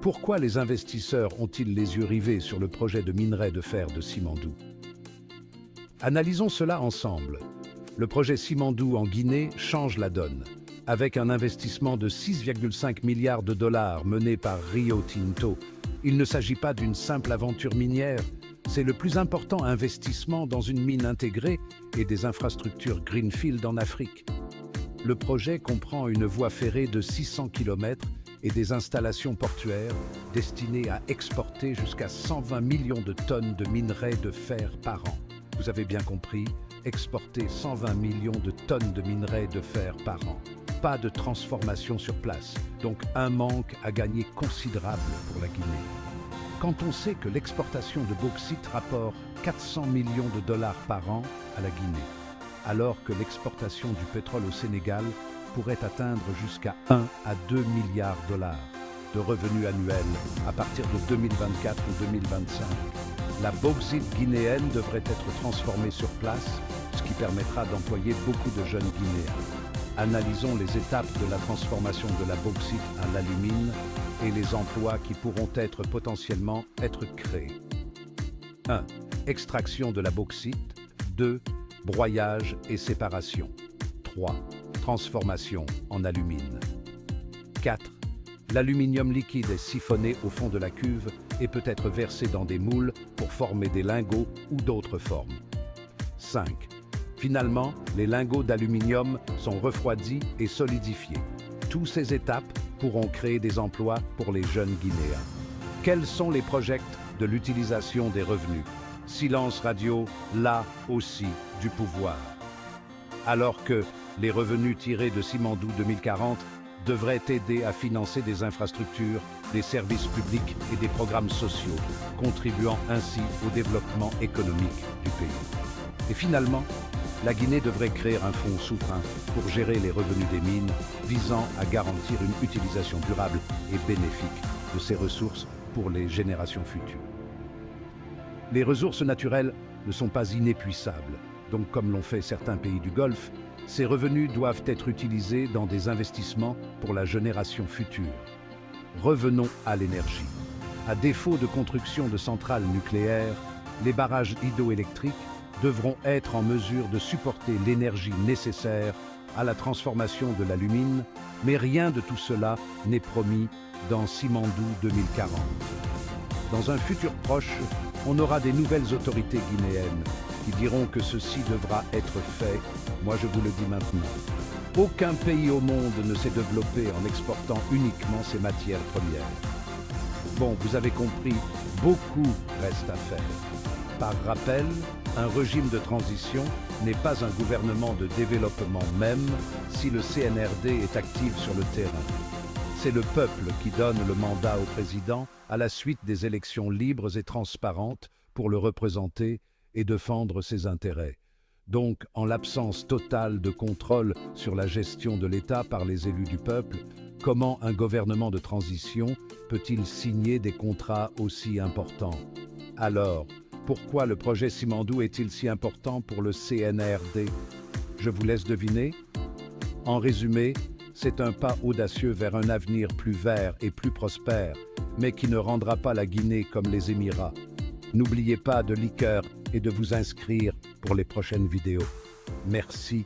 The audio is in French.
Pourquoi les investisseurs ont-ils les yeux rivés sur le projet de minerai de fer de Simandou? Analysons cela ensemble. Le projet Simandou en Guinée change la donne. Avec un investissement de 6,5 milliards de dollars mené par Rio Tinto, il ne s'agit pas d'une simple aventure minière, c'est le plus important investissement dans une mine intégrée et des infrastructures Greenfield en Afrique. Le projet comprend une voie ferrée de 600 km et des installations portuaires destinées à exporter jusqu'à 120 millions de tonnes de minerai de fer par an. Vous avez bien compris, exporter 120 millions de tonnes de minerai de fer par an. Pas de transformation sur place, donc un manque à gagner considérable pour la Guinée. Quand on sait que l'exportation de bauxite rapporte 400 millions de dollars par an à la Guinée, alors que l'exportation du pétrole au Sénégal pourrait atteindre jusqu'à 1 à 2 milliards de dollars de revenus annuels à partir de 2024 ou 2025. La bauxite guinéenne devrait être transformée sur place, ce qui permettra d'employer beaucoup de jeunes Guinéens. Analysons les étapes de la transformation de la bauxite à l'alumine et les emplois qui pourront potentiellement être créés. 1. Extraction de la bauxite. 2. Broyage et séparation. 3. Transformation en alumine. 4. L'aluminium liquide est siphonné au fond de la cuve et peut être versé dans des moules pour former des lingots ou d'autres formes. 5. Finalement, les lingots d'aluminium sont refroidis et solidifiés. Toutes ces étapes pourront créer des emplois pour les jeunes Guinéens. Quels sont les projets de l'utilisation des revenus? Silence radio, là aussi, du pouvoir. Alors que les revenus tirés de Simandou 2040 devraient aider à financer des infrastructures, des services publics et des programmes sociaux, contribuant ainsi au développement économique du pays. Et finalement, la Guinée devrait créer un fonds souverain pour gérer les revenus des mines, visant à garantir une utilisation durable et bénéfique de ces ressources pour les générations futures. Les ressources naturelles ne sont pas inépuisables, donc comme l'ont fait certains pays du Golfe, ces revenus doivent être utilisés dans des investissements pour la génération future. Revenons à l'énergie. À défaut de construction de centrales nucléaires, les barrages hydroélectriques devront être en mesure de supporter l'énergie nécessaire à la transformation de l'alumine, mais rien de tout cela n'est promis dans Simandou 2040. Dans un futur proche, on aura des nouvelles autorités guinéennes qui diront que ceci devra être fait. Moi, je vous le dis maintenant. Aucun pays au monde ne s'est développé en exportant uniquement ses matières premières. Bon, vous avez compris, beaucoup reste à faire. Par rappel, un régime de transition n'est pas un gouvernement de développement même si le CNRD est actif sur le terrain. C'est le peuple qui donne le mandat au président à la suite des élections libres et transparentes pour le représenter et défendre ses intérêts. Donc, en l'absence totale de contrôle sur la gestion de l'État par les élus du peuple, comment un gouvernement de transition peut-il signer des contrats aussi importants? Alors, pourquoi le projet Simandou est-il si important pour le CNRD? Je vous laisse deviner. En résumé, c'est un pas audacieux vers un avenir plus vert et plus prospère, mais qui ne rendra pas la Guinée comme les Émirats. N'oubliez pas de liker et de vous inscrire pour les prochaines vidéos. Merci.